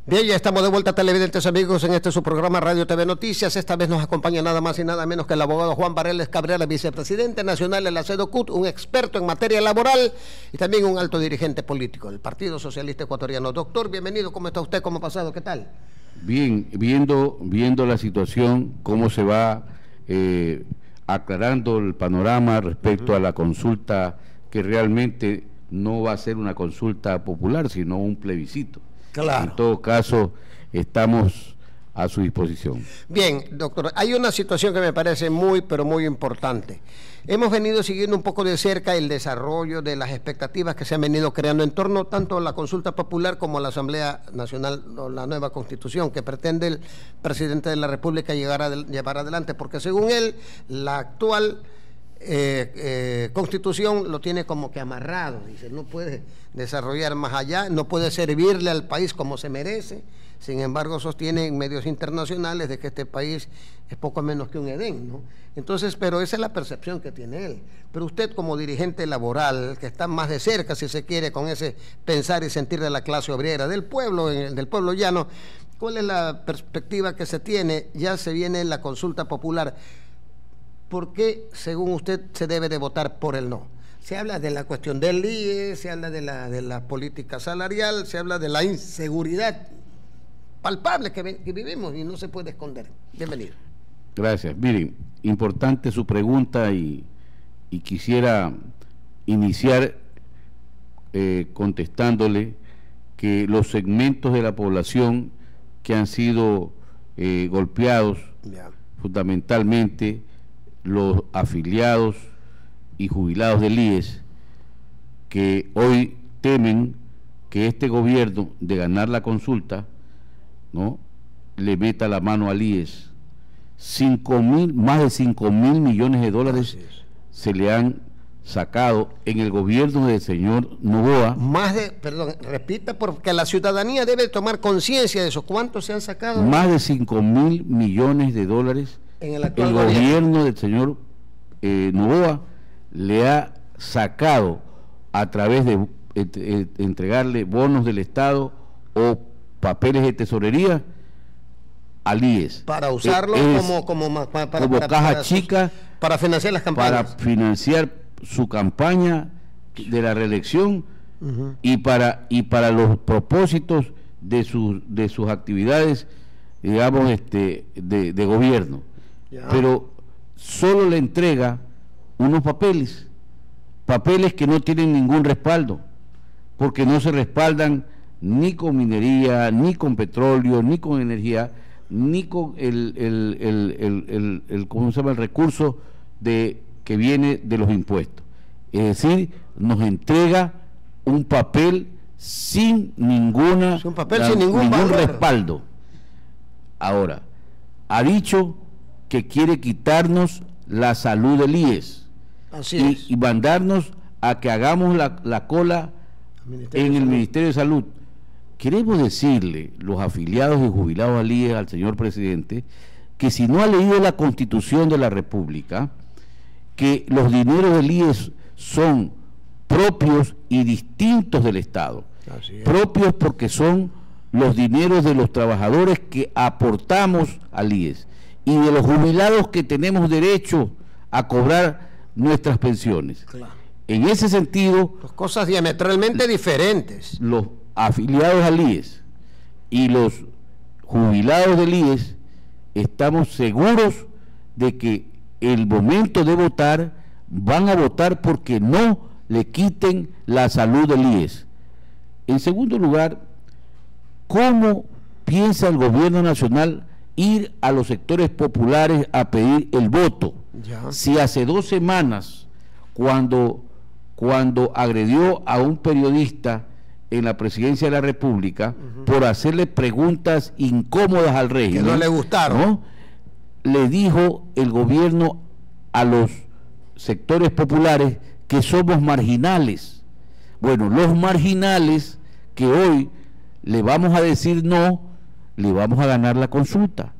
Bien, ya estamos de vuelta, televidentes amigos, en este su programa Radio TV Noticias. Esta vez nos acompaña nada más y nada menos que el abogado Juan Bareles Cabrera, vicepresidente nacional de la CEDOCUT, un experto en materia laboral y también un alto dirigente político del Partido Socialista Ecuatoriano. Doctor, bienvenido, ¿cómo está usted? ¿Cómo ha pasado? ¿Qué tal? Bien, viendo la situación, cómo se va aclarando el panorama respecto a la consulta, que realmente no va a ser una consulta popular, sino un plebiscito. Claro. En todo caso, estamos a su disposición. Bien, doctor, hay una situación que me parece muy, pero muy importante. Hemos venido siguiendo un poco de cerca el desarrollo de las expectativas que se han venido creando en torno tanto a la consulta popular como a la Asamblea Nacional, o la nueva Constitución que pretende el presidente de la República llevar adelante, porque según él, la actual Constitución lo tiene como que amarrado, dice, no puede desarrollar más allá, no puede servirle al país como se merece. Sin embargo, sostiene en medios internacionales de que este país es poco menos que un Edén, ¿no? Entonces, pero esa es la percepción que tiene él. Pero usted, como dirigente laboral, que está más de cerca, si se quiere, con ese pensar y sentir de la clase obrera, del pueblo llano, ¿cuál es la perspectiva que se tiene? Ya se viene la consulta popular. ¿Por qué, según usted, se debe de votar por el no? Se habla de la cuestión del IE, se habla de la política salarial, se habla de la inseguridad palpable que vivimos y no se puede esconder. Bienvenido. Gracias. Miren, importante su pregunta y quisiera iniciar contestándole que los segmentos de la población que han sido golpeados, fundamentalmente los afiliados y jubilados del IES, que hoy temen que este gobierno, de ganar la consulta, ¿no?, le meta la mano al IES. Más de 5.000 millones de dólares se le han sacado en el gobierno del señor Noboa. Perdón, repita, porque la ciudadanía debe tomar conciencia de eso. ¿Cuántos se han sacado? Más de 5.000 millones de dólares. En el gobierno del señor Noboa le ha sacado a través de entregarle bonos del Estado o papeles de tesorería al IES. Para usarlo como caja chica. Para financiar las campañas. Para financiar su campaña de la reelección y para los propósitos de sus actividades, digamos, de gobierno. Pero solo le entrega unos papeles que no tienen ningún respaldo, porque no se respaldan ni con minería, ni con petróleo, ni con energía, ni con ¿cómo se llama?, el recurso que viene de los impuestos. Es decir, nos entrega un papel sin ningún respaldo. Ahora, ha dicho que quiere quitarnos la salud del IES y mandarnos a que hagamos la cola en el Ministerio de Salud. Queremos decirle, los afiliados y jubilados al IES, al señor presidente, que si no ha leído la Constitución de la República, que los dineros del IES son propios y distintos del Estado. Propios porque son los dineros de los trabajadores que aportamos al IES y de los jubilados que tenemos derecho a cobrar nuestras pensiones. Claro. En ese sentido, dos cosas diametralmente diferentes. Los afiliados al IES y los jubilados del IES estamos seguros de que el momento de votar van a votar porque no le quiten la salud del IES. En segundo lugar, ¿cómo piensa el gobierno nacional ir a los sectores populares a pedir el voto? Si hace 2 semanas, cuando agredió a un periodista en la presidencia de la República por hacerle preguntas incómodas al régimen, que no le gustaron, ¿no?, le dijo el gobierno a los sectores populares que somos marginales. Bueno, los marginales que hoy le vamos a decir no, le vamos a ganar la consulta,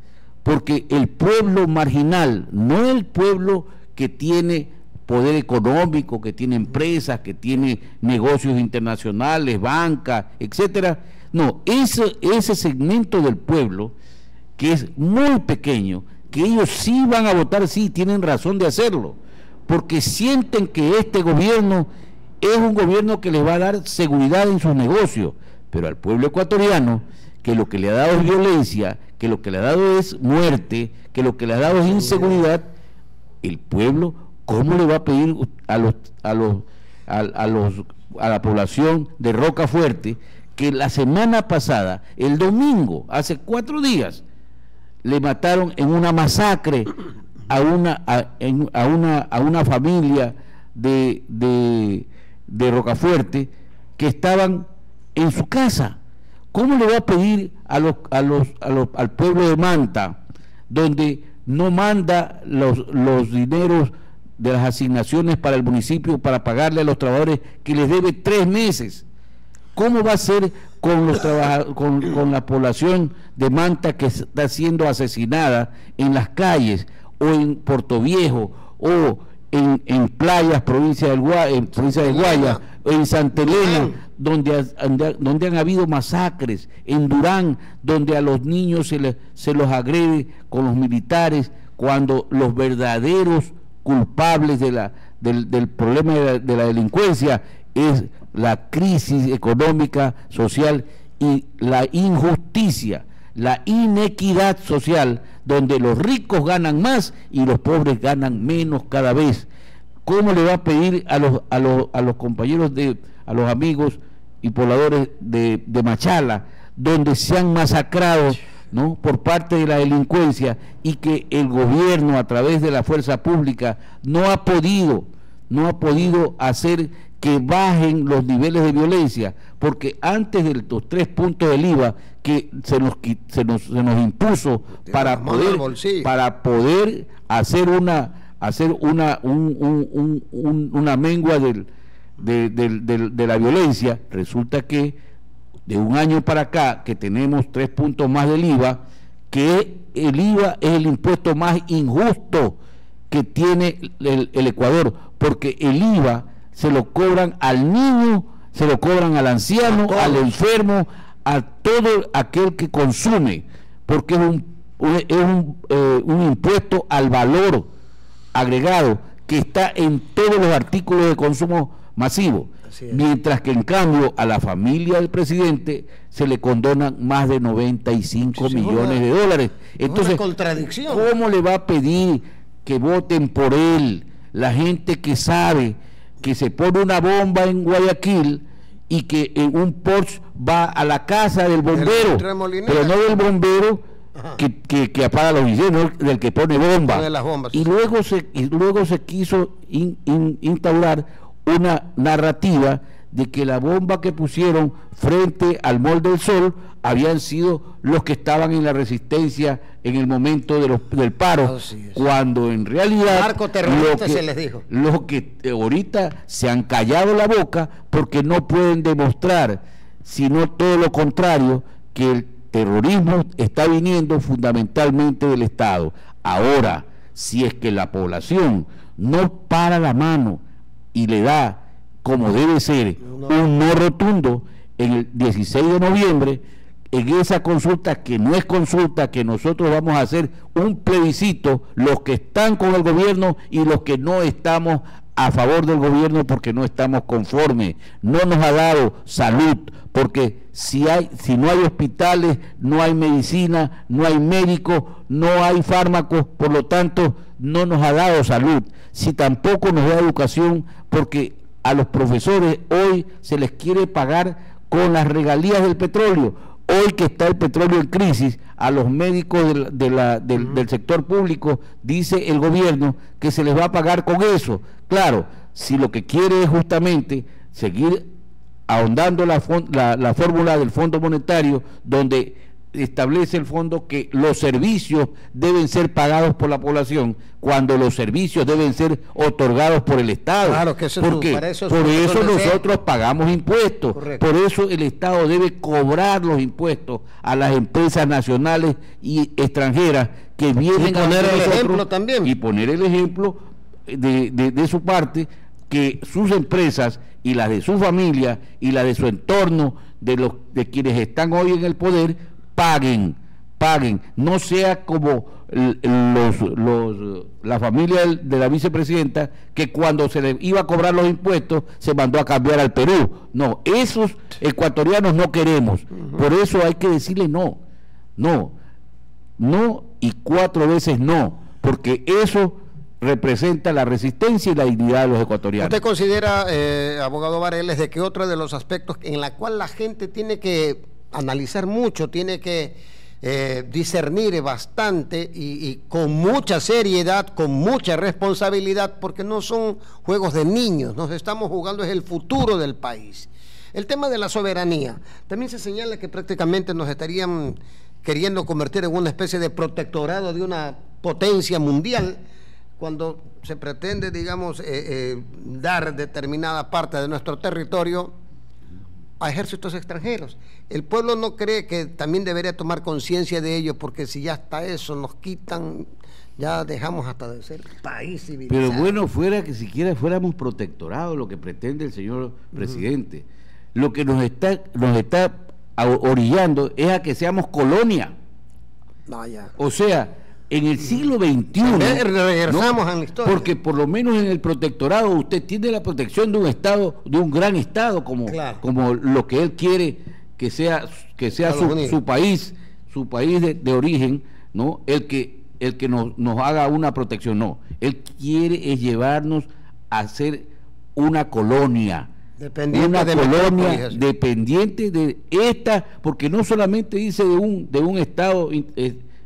porque el pueblo marginal, no el pueblo que tiene poder económico, que tiene empresas, que tiene negocios internacionales, bancas, etcétera, No, ese segmento del pueblo, que es muy pequeño, que ellos sí van a votar, sí, tienen razón de hacerlo, porque sienten que este gobierno es un gobierno que les va a dar seguridad en sus negocios, pero al pueblo ecuatoriano, que lo que le ha dado es violencia, que lo que le ha dado es muerte, que lo que le ha dado es inseguridad, el pueblo, ¿cómo le va a pedir a la población de Rocafuerte que la semana pasada, el domingo, hace 4 días, le mataron en una masacre a una familia de Rocafuerte que estaban en su casa? ¿Cómo le va a pedir al pueblo de Manta, donde no manda los dineros de las asignaciones para el municipio para pagarle a los trabajadores que les debe 3 meses? ¿Cómo va a ser con la población de Manta que está siendo asesinada en las calles, o en Portoviejo, o en playas, provincia de Guaya, en Santa Elena, donde han habido masacres, en Durán, donde a los niños se los agrede con los militares, cuando los verdaderos culpables del problema de la delincuencia es la crisis económica, social y la injusticia, la inequidad social, donde los ricos ganan más y los pobres ganan menos cada vez? ¿Cómo le va a pedir a los compañeros, a los amigos y pobladores de Machala, donde se han masacrado, ¿no?, por parte de la delincuencia, y que el gobierno a través de la fuerza pública no ha podido hacer que bajen los niveles de violencia? Porque antes de los 3 puntos del IVA que se nos impuso para poder hacer una mengua de la violencia, resulta que de un año para acá, que tenemos 3 puntos más del IVA, que el IVA es el impuesto más injusto que tiene el Ecuador, porque el IVA se lo cobran al niño, se lo cobran al anciano, al enfermo, a todo aquel que consume, porque es un impuesto al valor agregado que está en todos los artículos de consumo masivo, mientras que en cambio a la familia del presidente se le condonan más de 95 millones de dólares. Entonces, ¿cómo le va a pedir que voten por él la gente que sabe que se pone una bomba en Guayaquil y que en un Porsche va a la casa del bombero, pero no del bombero que apaga los incendios, del que pone bomba? Y luego se quiso instaurar una narrativa de que la bomba que pusieron frente al Mall del Sol habían sido los que estaban en la resistencia en el momento del paro, cuando en realidad los que ahorita se han callado la boca porque no pueden demostrar, sino todo lo contrario, que el terrorismo está viniendo fundamentalmente del Estado. Ahora, si es que la población no para la mano y le da, como debe ser, un no rotundo en el 16 de noviembre, en esa consulta, que no es consulta, que nosotros vamos a hacer un plebiscito, los que están con el gobierno y los que no estamos a favor del gobierno porque no estamos conformes. No nos ha dado salud, porque si no hay hospitales, no hay medicina, no hay médicos, no hay fármacos, por lo tanto no nos ha dado salud. Si tampoco nos da educación, porque a los profesores hoy se les quiere pagar con las regalías del petróleo. Hoy que está el petróleo en crisis, a los médicos del sector público dice el gobierno que se les va a pagar con eso. Claro, si lo que quiere es justamente seguir ahondando la fórmula del Fondo Monetario, donde establece el fondo que los servicios deben ser pagados por la población, cuando los servicios deben ser otorgados por el Estado. Claro, que eso por eso nosotros pagamos impuestos. Correcto. Por eso el Estado debe cobrar los impuestos a las empresas nacionales y extranjeras que vienen a poner el ejemplo también. Y poner el ejemplo de su parte, que sus empresas y las de su familia y las de su entorno de quienes están hoy en el poder paguen, no sea como la familia de la vicepresidenta, que cuando se le iba a cobrar los impuestos se mandó a cambiar al Perú. No, esos ecuatorianos no queremos. Por eso hay que decirle no y 4 veces no, porque eso representa la resistencia y la dignidad de los ecuatorianos. ¿Usted considera, abogado Vareles, de que otro de los aspectos en la cual la gente tiene que analizar mucho, tiene que discernir bastante y con mucha seriedad, con mucha responsabilidad, porque no son juegos de niños, nos estamos jugando es el futuro del país? El tema de la soberanía, también se señala que prácticamente nos estarían queriendo convertir en una especie de protectorado de una potencia mundial, cuando se pretende, digamos, dar determinada parte de nuestro territorio a ejércitos extranjeros. El pueblo no cree que también debería tomar conciencia de ello, porque si ya está eso, nos quitan, ya dejamos hasta de ser país civilizado. Pero bueno, fuera que siquiera fuéramos protectorados, lo que pretende el señor presidente, lo que nos está orillando es a que seamos colonia. Vaya. O sea, en el siglo XXI, regresamos a la historia. Porque por lo menos en el protectorado usted tiene la protección de un estado, de un gran estado, como lo que él quiere que sea su país de origen, ¿no? El que nos haga una protección, no. Él quiere es llevarnos a ser una colonia. Dependiente de esta, porque no solamente dice de un estado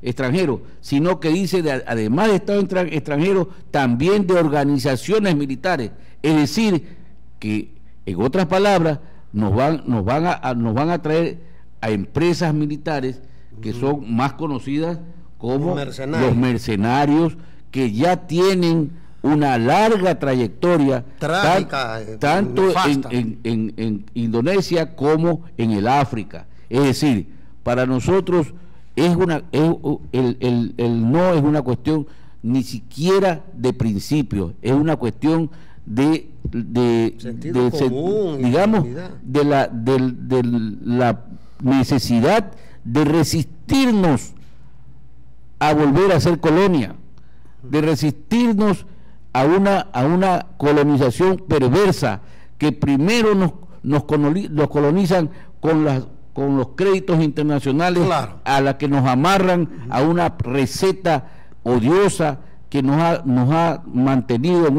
extranjero, sino que dice además de estado extranjero, también de organizaciones militares. Es decir, que en otras palabras nos van a traer a empresas militares que son más conocidas como los mercenarios, que ya tienen una larga trayectoria trágica, tanto en Indonesia como en el África. Es decir, para nosotros el no es una cuestión ni siquiera de principio, es una cuestión de la necesidad de resistirnos a volver a ser colonia, de resistirnos a una colonización perversa, que primero nos colonizan con los créditos internacionales, a la que nos amarran a una receta odiosa que nos ha mantenido en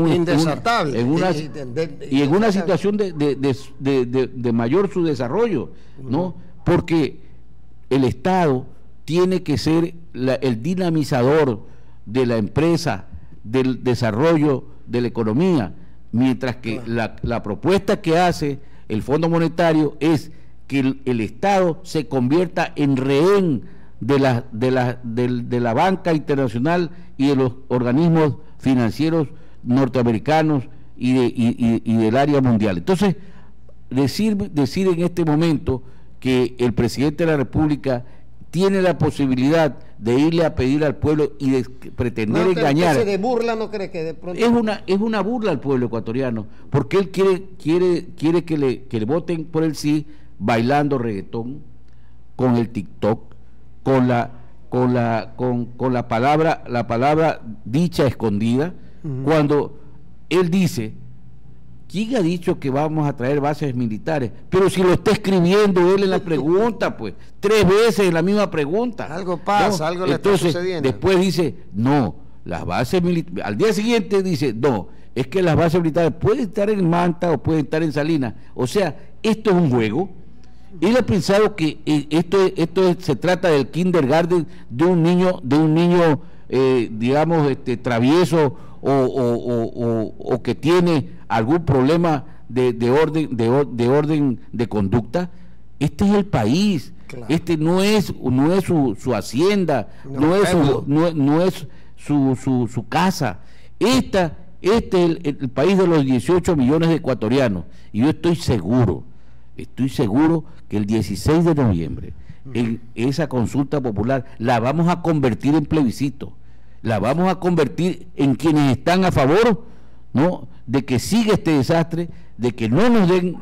una situación de mayor subdesarrollo, ¿no? Porque el Estado tiene que ser el dinamizador de la empresa, del desarrollo de la economía, mientras que la propuesta que hace el Fondo Monetario es que el Estado se convierta en rehén de la banca internacional y de los organismos financieros norteamericanos y del área mundial. Entonces, decir en este momento que el presidente de la República tiene la posibilidad de irle a pedir al pueblo y de pretender engañar. De burla, ¿no cree que de pronto? Es una burla al pueblo ecuatoriano, porque él quiere que le voten por el sí, bailando reggaetón, con el TikTok, con la palabra dicha escondida, cuando él dice: ¿quién ha dicho que vamos a traer bases militares? Pero si lo está escribiendo él en la pregunta, pues, 3 veces en la misma pregunta. Algo pasa, algo le está sucediendo. Después dice, no, las bases militares. Al día siguiente dice, no, es que las bases militares pueden estar en Manta o pueden estar en Salinas. O sea, esto es un juego. Él ha pensado que se trata del kindergarten de un niño digamos, travieso o que tiene algún problema de orden de conducta. Este es el país, este no es su hacienda, no es su casa. Este es el país de los 18 millones de ecuatorianos, y yo estoy seguro que el 16 de noviembre en esa consulta popular la vamos a convertir en plebiscito, la vamos a convertir en quienes están a favor, ¿no?, de que siga este desastre, de que no nos den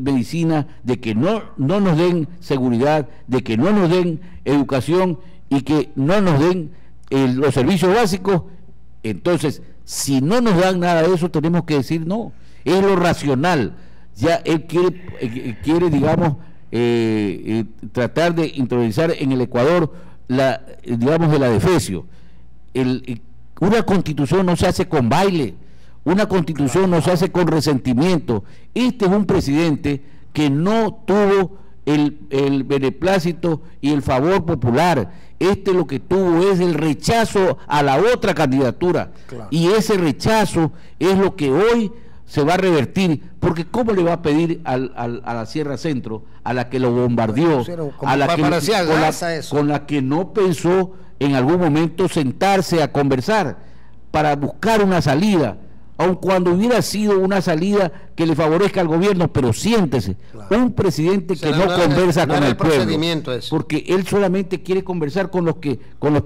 medicina, de que no nos den seguridad, de que no nos den educación y que no nos den los servicios básicos. Entonces, si no nos dan nada de eso, tenemos que decir no, es lo racional. Ya él quiere digamos, tratar de introducir en el Ecuador digamos, el adefesio. Una constitución no se hace con baile, una constitución no se hace con resentimiento. Este es un presidente que no tuvo el beneplácito y el favor popular. Este lo que tuvo es el rechazo a la otra candidatura, claro. Y ese rechazo es lo que hoy se va a revertir, porque ¿cómo le va a pedir a la Sierra Centro, a la que lo bombardeó, a la que, con la que no pensó en algún momento sentarse a conversar para buscar una salida, aun cuando hubiera sido una salida que le favorezca al gobierno? Pero siéntese, claro. Un presidente que no conversa con el pueblo, porque él solamente quiere conversar con los que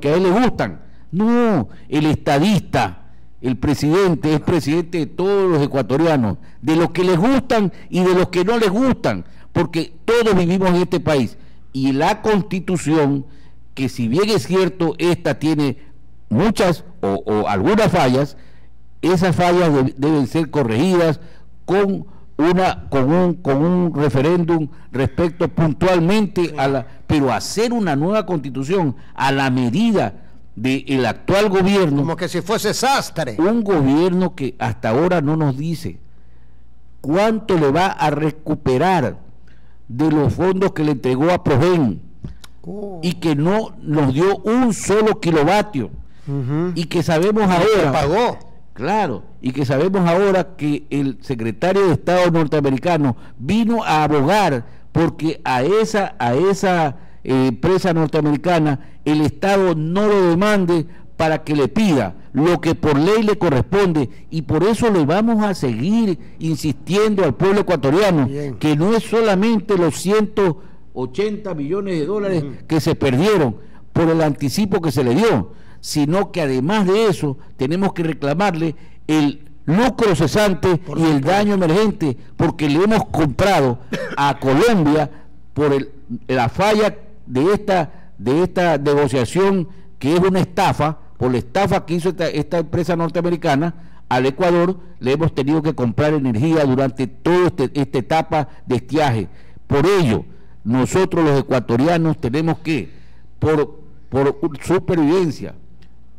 a él le gustan. No, el estadista, el presidente es presidente de todos los ecuatorianos, de los que les gustan y de los que no les gustan, porque todos vivimos en este país. Y la Constitución, que si bien es cierto, esta tiene muchas o algunas fallas, esas fallas deben ser corregidas con un referéndum respecto puntualmente pero hacer una nueva Constitución a la medida del actual gobierno, como que si fuese sastre. Un gobierno que hasta ahora no nos dice cuánto le va a recuperar de los fondos que le entregó a Proven, y que no nos dio un solo kilovatio, y que sabemos ahora pagó. Claro, y que sabemos ahora que el secretario de Estado norteamericano vino a abogar porque a esa empresa norteamericana el Estado no lo demande para que le pida lo que por ley le corresponde, y por eso le vamos a seguir insistiendo al pueblo ecuatoriano. Bien. Que no es solamente los 180 millones de dólares que se perdieron por el anticipo que se le dio, sino que además de eso tenemos que reclamarle el lucro cesante y el daño emergente, porque le hemos comprado a Colombia por la falla de esta negociación, que es una estafa, por la estafa que hizo esta empresa norteamericana. Al Ecuador le hemos tenido que comprar energía durante toda esta etapa de estiaje. Por ello, nosotros los ecuatorianos tenemos que, por supervivencia,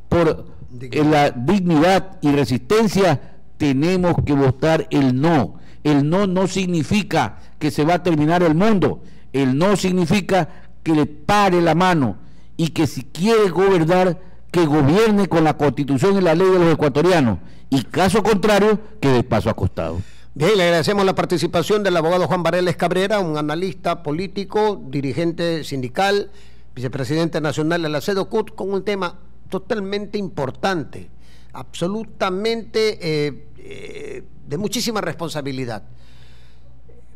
por la dignidad y resistencia, tenemos que votar el no. El no no significa que se va a terminar el mundo. El no significa que le pare la mano, y que si quiere gobernar, que gobierne con la Constitución y la ley de los ecuatorianos, y caso contrario, que dé paso a costado. Bien, le agradecemos la participación del abogado Juan Bareles Cabrera, un analista político, dirigente sindical, vicepresidente nacional de la CEDOCUT, con un tema totalmente importante, absolutamente de muchísima responsabilidad.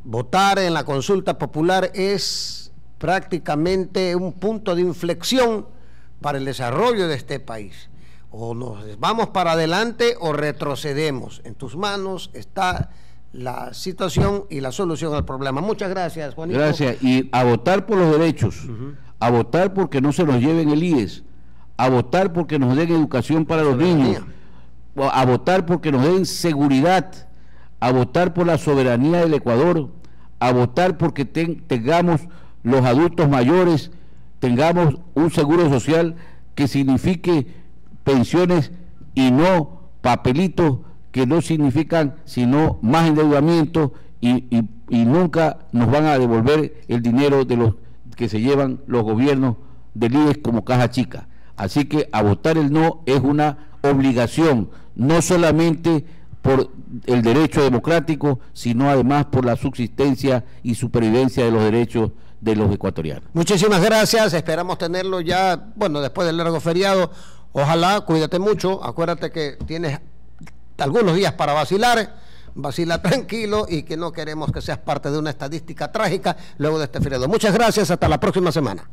Votar en la consulta popular es prácticamente un punto de inflexión para el desarrollo de este país. O nos vamos para adelante o retrocedemos. En tus manos está la situación y la solución al problema. Muchas gracias, Juanito. Gracias, y a votar por los derechos, a votar porque no se nos lleven el IES, a votar porque nos den educación para los niños, a votar porque nos den seguridad, a votar por la soberanía del Ecuador, a votar porque tengamos los adultos mayores, tengamos un seguro social que signifique pensiones y no papelitos que no significan sino más endeudamiento, y nunca nos van a devolver el dinero de los que se llevan los gobiernos del IES como caja chica. Así que a votar el no es una obligación, no solamente por el derecho democrático, sino además por la subsistencia y supervivencia de los derechos de los ecuatorianos. Muchísimas gracias, esperamos tenerlo ya, bueno, después del largo feriado. Ojalá, cuídate mucho, acuérdate que tienes algunos días para vacilar, vacila tranquilo, y que no queremos que seas parte de una estadística trágica luego de este feriado. Muchas gracias, hasta la próxima semana.